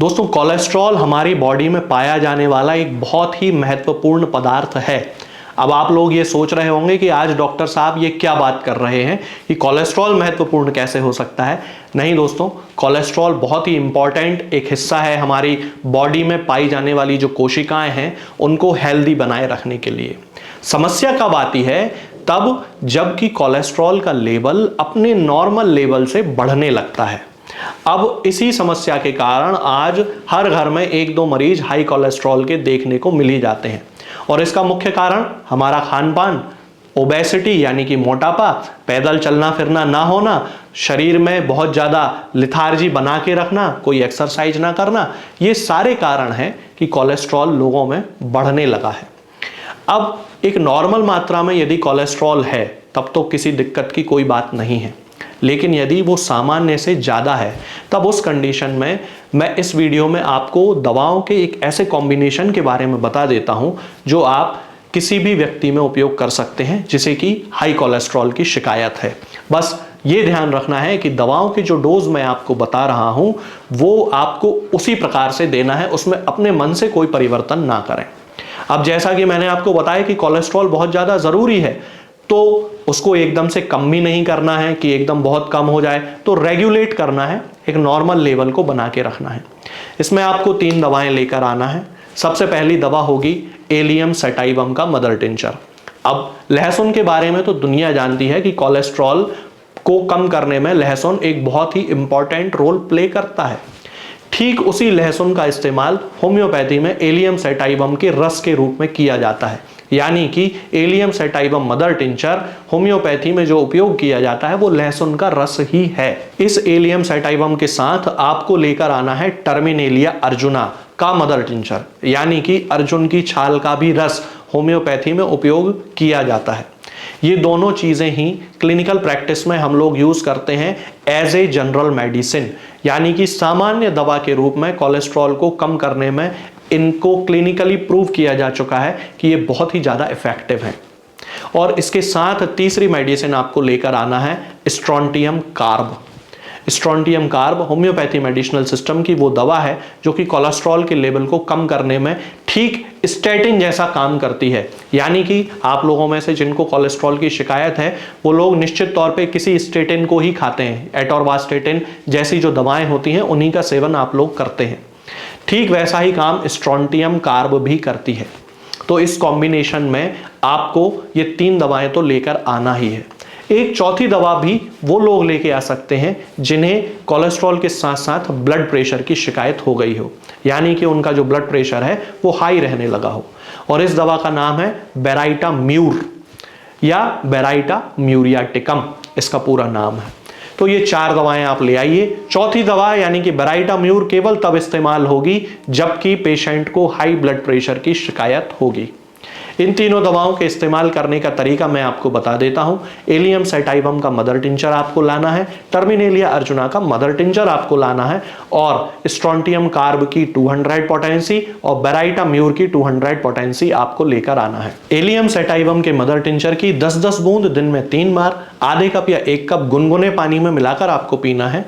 दोस्तों, कोलेस्ट्रॉल हमारी बॉडी में पाया जाने वाला एक बहुत ही महत्वपूर्ण पदार्थ है। अब आप लोग ये सोच रहे होंगे कि आज डॉक्टर साहब ये क्या बात कर रहे हैं कि कोलेस्ट्रॉल महत्वपूर्ण कैसे हो सकता है। नहीं दोस्तों, कोलेस्ट्रॉल बहुत ही इंपॉर्टेंट एक हिस्सा है हमारी बॉडी में पाई जाने वाली जो कोशिकाएं हैं उनको हेल्दी बनाए रखने के लिए। समस्या कब आती है? तब जबकि कोलेस्ट्रॉल का लेवल अपने नॉर्मल लेवल से बढ़ने लगता है। अब इसी समस्या के कारण आज हर घर में एक दो मरीज हाई कोलेस्ट्रॉल के देखने को मिल ही जाते हैं और इसका मुख्य कारण हमारा खान पान, ओबेसिटी यानी कि मोटापा, पैदल चलना फिरना ना होना, शरीर में बहुत ज़्यादा लिथार्जी बना के रखना, कोई एक्सरसाइज ना करना, ये सारे कारण हैं कि कोलेस्ट्रॉल लोगों में बढ़ने लगा है। अब एक नॉर्मल मात्रा में यदि कोलेस्ट्रॉल है तब तो किसी दिक्कत की कोई बात नहीं है, लेकिन यदि वो सामान्य से ज़्यादा है तब उस कंडीशन में मैं इस वीडियो में आपको दवाओं के एक ऐसे कॉम्बिनेशन के बारे में बता देता हूं जो आप किसी भी व्यक्ति में उपयोग कर सकते हैं जिसे कि हाई कोलेस्ट्रॉल की शिकायत है। बस ये ध्यान रखना है कि दवाओं के जो डोज मैं आपको बता रहा हूं वो आपको उसी प्रकार से देना है, उसमें अपने मन से कोई परिवर्तन ना करें। अब जैसा कि मैंने आपको बताया कि कोलेस्ट्रॉल बहुत ज़्यादा ज़रूरी है, तो उसको एकदम से कम भी नहीं करना है कि एकदम बहुत कम हो जाए, तो रेगुलेट करना है, एक नॉर्मल लेवल को बना के रखना है। इसमें आपको 3 दवाएं लेकर आना है। सबसे पहली दवा होगी एलियम सैटाइवम का मदर टिंचर। अब लहसुन के बारे में तो दुनिया जानती है कि कोलेस्ट्रॉल को कम करने में लहसुन एक बहुत ही इंपॉर्टेंट रोल प्ले करता है। ठीक उसी लहसुन का इस्तेमाल होम्योपैथी में एलियम सैटाइवम के रस के रूप में किया जाता है, यानी कि एलियम सैटाइवम मदर टिंचर होम्योपैथी में जो उपयोग किया जाता है वो लहसुन का रस ही है। इस एलियम सैटाइवम के साथ आपको लेकर आना है टर्मिनेलिया अर्जुना का मदर टिंचर, यानी कि अर्जुन की छाल का भी रस होम्योपैथी में उपयोग किया जाता है। ये दोनों चीज़ें ही क्लिनिकल प्रैक्टिस में हम लोग यूज़ करते हैं एज ए जनरल मेडिसिन, यानी कि सामान्य दवा के रूप में कोलेस्ट्रॉल को कम करने में इनको क्लिनिकली प्रूव किया जा चुका है कि ये बहुत ही ज़्यादा इफेक्टिव है। और इसके साथ तीसरी मेडिसिन आपको लेकर आना है strontium carb. Strontium carb homeopathy medicinal system की वो दवा है जो कि कोलेस्ट्रॉल के लेवल को कम करने में ठीक स्टेटिन जैसा काम करती है, यानी कि आप लोगों में से जिनको कोलेस्ट्रॉल की शिकायत है वो लोग निश्चित तौर पे किसी स्टेटिन को ही खाते हैं, एटोरवास्टेटिन जैसी जो दवाएं होती हैं उन्हीं का सेवन आप लोग करते हैं। ठीक वैसा ही काम स्ट्रोंटियम कार्ब भी करती है। तो इस कॉम्बिनेशन में आपको ये 3 दवाएं तो लेकर आना ही है। एक चौथी दवा भी वो लोग लेके आ सकते हैं जिन्हें कोलेस्ट्रॉल के साथ साथ ब्लड प्रेशर की शिकायत हो गई हो, यानी कि उनका जो ब्लड प्रेशर है वो हाई रहने लगा हो, और इस दवा का नाम है बेराइटा म्यूर या बेराइटा म्यूरियाटिकम, इसका पूरा नाम है। तो ये 4 दवाएं आप ले आइए। चौथी दवा यानी कि बेराइटा म्यूर केवल तब इस्तेमाल होगी जबकि पेशेंट को हाई ब्लड प्रेशर की शिकायत होगी। इन तीनों दवाओं के इस्तेमाल करने का तरीका मैं आपको बता देता हूं। एलियम सैटाइवम का मदर टिंचर आपको लाना है, टर्मिनेलिया अर्जुना का मदर टिंचर आपको लाना है, और स्ट्रोंटियम कार्ब की 200 पोटेंसी और बेराइटा म्यूर की 200 पोटेंसी आपको लेकर आना है। एलियम सैटाइवम के मदर टिंचर की 10-10 बूंद दिन में 3 बार आधे कप या 1 कप गुनगुने पानी में मिलाकर आपको पीना है।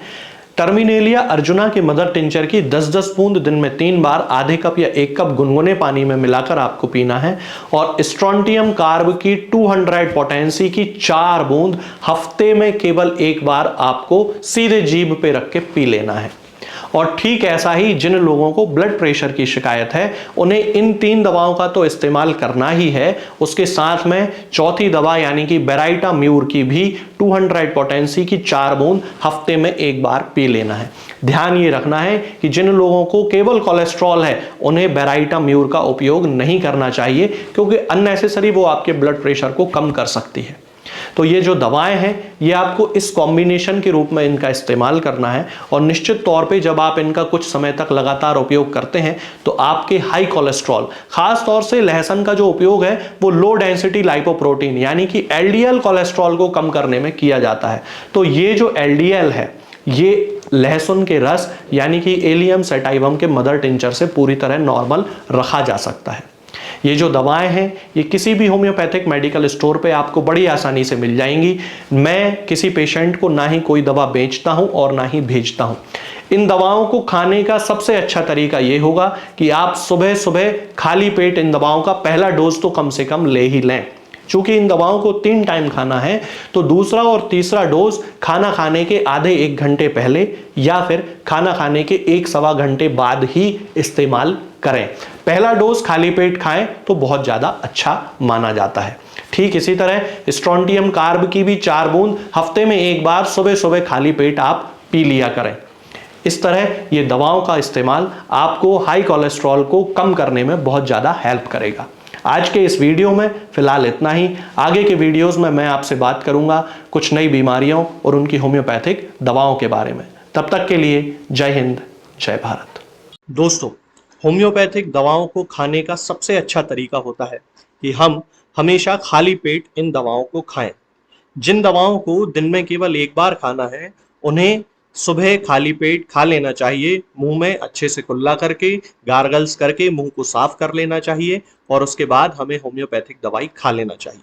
टर्मिनेलिया अर्जुना के मदर टिंचर की 10-10 बूंद दिन में 3 बार आधे कप या 1 कप गुनगुने पानी में मिलाकर आपको पीना है। और स्ट्रोंटियम कार्ब की 200 पोटेंसी की 4 बूंद हफ्ते में केवल 1 बार आपको सीधे जीभ पे रख के पी लेना है। और ठीक ऐसा ही जिन लोगों को ब्लड प्रेशर की शिकायत है उन्हें इन 3 दवाओं का तो इस्तेमाल करना ही है, उसके साथ में चौथी दवा यानी कि बेराइटा म्यूर की भी 200 पोटेंसी की 4 बूंद हफ्ते में 1 बार पी लेना है। ध्यान ये रखना है कि जिन लोगों को केवल कोलेस्ट्रॉल है उन्हें बेराइटा म्यूर का उपयोग नहीं करना चाहिए, क्योंकि अननेसेसरी वो आपके ब्लड प्रेशर को कम कर सकती है। तो ये जो दवाएं हैं ये आपको इस कॉम्बिनेशन के रूप में इनका इस्तेमाल करना है, और निश्चित तौर पे जब आप इनका कुछ समय तक लगातार उपयोग करते हैं तो आपके हाई कोलेस्ट्रॉल, खास तौर से लहसुन का जो उपयोग है वो लो डेंसिटी लाइपोप्रोटीन यानी कि एलडीएल कोलेस्ट्रॉल को कम करने में किया जाता है। तो ये जो एलडीएल है ये लहसुन के रस यानी कि एलियम सैटाइवम के मदर टिंचर से पूरी तरह नॉर्मल रखा जा सकता है। ये जो दवाएं हैं ये किसी भी होम्योपैथिक मेडिकल स्टोर पे आपको बड़ी आसानी से मिल जाएंगी। मैं किसी पेशेंट को ना ही कोई दवा बेचता हूं और ना ही भेजता हूं। इन दवाओं को खाने का सबसे अच्छा तरीका यह होगा कि आप सुबह सुबह खाली पेट इन दवाओं का पहला डोज तो कम से कम ले ही लें। चूंकि इन दवाओं को 3 टाइम खाना है तो दूसरा और तीसरा डोज खाना खाने के आधे 1 घंटे पहले या फिर खाना खाने के 1-1.25 घंटे बाद ही इस्तेमाल करें। पहला डोज खाली पेट खाएं तो बहुत ज्यादा अच्छा माना जाता है। ठीक इसी तरह स्ट्रोंटियम कार्ब की भी 4 बूंद हफ्ते में 1 बार सुबह सुबह खाली पेट आप पी लिया करें। इस तरह ये दवाओं का इस्तेमाल आपको हाई कोलेस्ट्रॉल को कम करने में बहुत ज़्यादा हेल्प करेगा। आज के इस वीडियो में फिलहाल इतना ही। आगे के वीडियोस में मैं आपसे बात करूंगा कुछ नई बीमारियों और उनकी होम्योपैथिक दवाओं के बारे में। तब तक के लिए जय हिंद, जय भारत। दोस्तों, होम्योपैथिक दवाओं को खाने का सबसे अच्छा तरीका होता है कि हम हमेशा खाली पेट इन दवाओं को खाएं। जिन दवाओं को दिन में केवल 1 बार खाना है उन्हें सुबह खाली पेट खा लेना चाहिए। मुंह में अच्छे से कुल्ला करके, गार्गल्स करके मुंह को साफ कर लेना चाहिए और उसके बाद हमें होम्योपैथिक दवाई खा लेना चाहिए।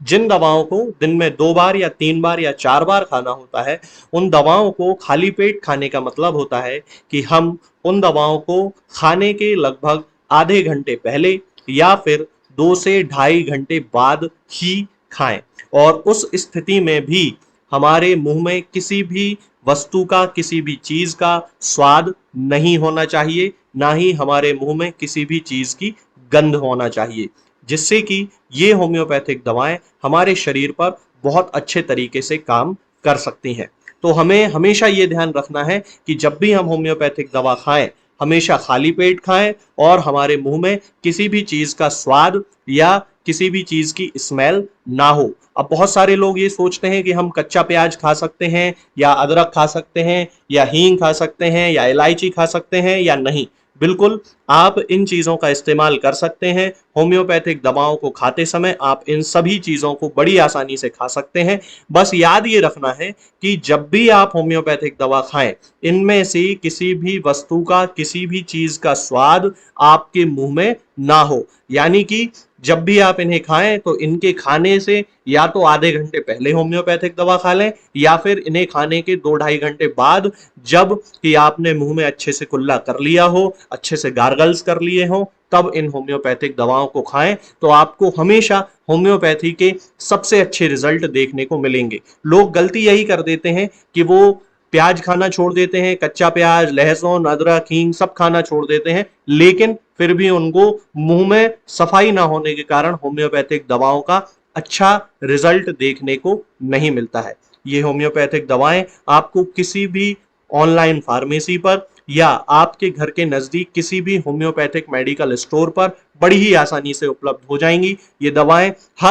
जिन दवाओं को दिन में 2 बार या 3 बार या 4 बार खाना होता है उन दवाओं को खाली पेट खाने का मतलब होता है कि हम उन दवाओं को खाने के लगभग आधे घंटे पहले या फिर 2 से 2.5 घंटे बाद ही खाएं। और उस स्थिति में भी हमारे मुंह में किसी भी वस्तु का, किसी भी चीज का स्वाद नहीं होना चाहिए, ना ही हमारे मुंह में किसी भी चीज की गंध होना चाहिए, जिससे कि ये होम्योपैथिक दवाएं हमारे शरीर पर बहुत अच्छे तरीके से काम कर सकती हैं। तो हमें हमेशा ये ध्यान रखना है कि जब भी हम होम्योपैथिक दवा खाएं हमेशा खाली पेट खाएं और हमारे मुंह में किसी भी चीज का स्वाद या किसी भी चीज की स्मेल ना हो। अब बहुत सारे लोग ये सोचते हैं कि हम कच्चा प्याज खा सकते हैं या अदरक खा सकते हैं या हींग खा सकते हैं या इलायची खा सकते हैं या नहीं। बिल्कुल, आप इन चीजों का इस्तेमाल कर सकते हैं। होम्योपैथिक दवाओं को खाते समय आप इन सभी चीजों को बड़ी आसानी से खा सकते हैं। बस याद ये रखना है कि जब भी आप होम्योपैथिक दवा खाएं इनमें से किसी भी वस्तु का, किसी भी चीज का स्वाद आपके मुंह में ना हो। यानी कि जब भी आप इन्हें खाएं तो इनके खाने से या तो आधे घंटे पहले होम्योपैथिक दवा खा लें या फिर इन्हें खाने के 2-2.5 घंटे बाद, जब कि आपने मुंह में अच्छे से कुल्ला कर लिया हो, अच्छे से गार्गल्स कर लिए हो, तब इन होम्योपैथिक दवाओं को खाएं। तो आपको हमेशा होम्योपैथी के सबसे अच्छे रिजल्ट देखने को मिलेंगे। लोग गलती यही कर देते हैं कि वो प्याज खाना छोड़ देते हैं, कच्चा प्याज, लहसुन, अदरक, हींग सब खाना छोड़ देते हैं, लेकिन फिर भी उनको मुंह में सफाई ना होने के कारण होम्योपैथिक दवाओं का अच्छा रिजल्ट देखने को नहीं मिलता है। ये होम्योपैथिक दवाएं आपको किसी भी ऑनलाइन फार्मेसी पर या आपके घर के नजदीक किसी भी होम्योपैथिक मेडिकल स्टोर पर बड़ी ही आसानी से उपलब्ध हो जाएंगी। ये दवाएं हर